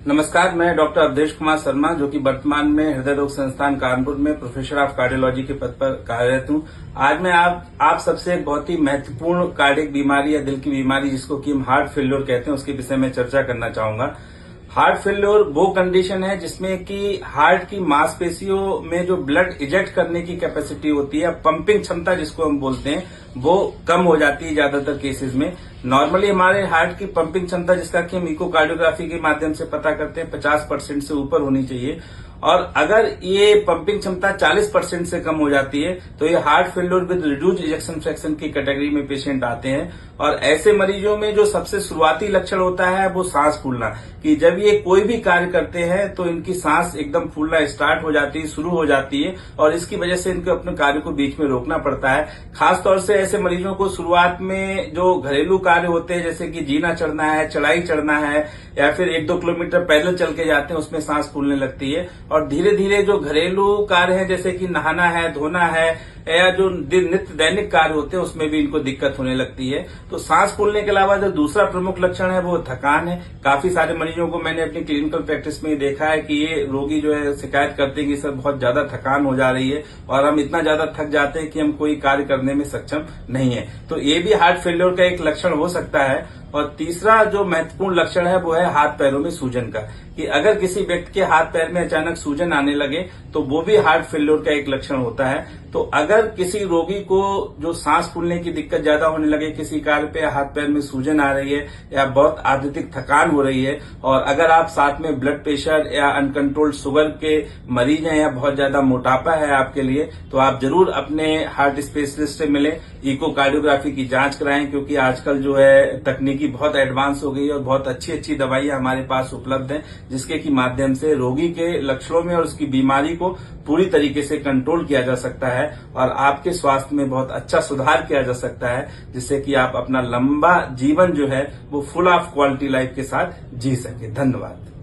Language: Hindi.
नमस्कार, मैं डॉक्टर अवधेश कुमार शर्मा, जो कि वर्तमान में हृदय रोग संस्थान कानपुर में प्रोफेसर ऑफ कार्डियोलॉजी के पद पर कार्यरत हूं। आज मैं आप सबसे एक बहुत ही महत्वपूर्ण कार्डियक बीमारी या दिल की बीमारी, जिसको कि हम हार्ट फेल्योर कहते हैं, उसके विषय में चर्चा करना चाहूंगा। हार्ट फेल्योर वो कंडीशन है जिसमें कि हार्ट की मांसपेशियों में जो ब्लड इजेक्ट करने की कैपेसिटी होती है, पंपिंग क्षमता जिसको हम बोलते हैं, वो कम हो जाती है ज्यादातर केसेस में। नॉर्मली हमारे हार्ट की पंपिंग क्षमता, जिसका कि हम इकोकार्डियोग्राफी के माध्यम से पता करते हैं, 50% से ऊपर होनी चाहिए। और अगर ये पंपिंग क्षमता 40% से कम हो जाती है तो ये heart failure with reduced ejection fraction की कैटेगरी में पेशेंट आते हैं। और ऐसे मरीजों में जो सबसे शुरुआती लक्षण होता है वो सांस फूलना, कि जब ये कोई भी कार्य करते हैं तो इनकी सांस एकदम फूलना स्टार्ट हो जाती है, शुरू हो जाती है, और इसकी वजह से इनको अपने कार्य को बीच में रोकना पड़ता है। खासतौर से ऐसे मरीजों को शुरुआत में जो घरेलू कार्य होते हैं, जैसे कि जीना चढ़ना है, चढ़ाई चढ़ना है, या फिर 1-2 किलोमीटर पैदल चल के जाते हैं, उसमें सांस फूलने लगती है। और धीरे धीरे जो घरेलू कार्य है, जैसे कि नहाना है, धोना है, या जो नित्य दैनिक कार्य होते हैं, उसमें भी इनको दिक्कत होने लगती है। तो सांस फूलने के अलावा जो दूसरा प्रमुख लक्षण है वो थकान है। काफी सारे मरीजों को मैंने अपनी क्लिनिकल प्रैक्टिस में देखा है कि ये रोगी जो है शिकायत करते हैं कि सर बहुत ज्यादा थकान हो जा रही है और हम इतना ज्यादा थक जाते हैं कि हम कोई कार्य करने में सक्षम नहीं है। तो ये भी हार्ट फेल्योर का एक लक्षण हो सकता है। और तीसरा जो महत्वपूर्ण लक्षण है वो है हाथ पैरों में सूजन का, कि अगर किसी व्यक्ति के हाथ पैर में अचानक सूजन आने लगे तो वो भी हार्ट फेल्योर का एक लक्षण होता है। तो अगर किसी रोगी को जो सांस फूलने की दिक्कत ज्यादा होने लगे, किसी कार्य पे हाथ पैर में सूजन आ रही है या बहुत अत्यधिक थकान हो रही है, और अगर आप साथ में ब्लड प्रेशर या अनकंट्रोल्ड शुगर के मरीज हैं या बहुत ज्यादा मोटापा है आपके लिए, तो आप जरूर अपने हार्ट स्पेशलिस्ट से मिलें, इकोकार्डियोग्राफी की जांच कराएं, क्योंकि आजकल जो है तकनीकी बहुत एडवांस हो गई है और बहुत अच्छी अच्छी दवाइयां हमारे पास उपलब्ध हैं, जिसके की माध्यम से रोगी के लक्षणों में और उसकी बीमारी को पूरी तरीके से कंट्रोल किया जा सकता है और आपके स्वास्थ्य में बहुत अच्छा सुधार किया जा सकता है, जिससे कि आप अपना लंबा जीवन जो है वो फुल ऑफ क्वालिटी लाइफ के साथ जी सके। धन्यवाद।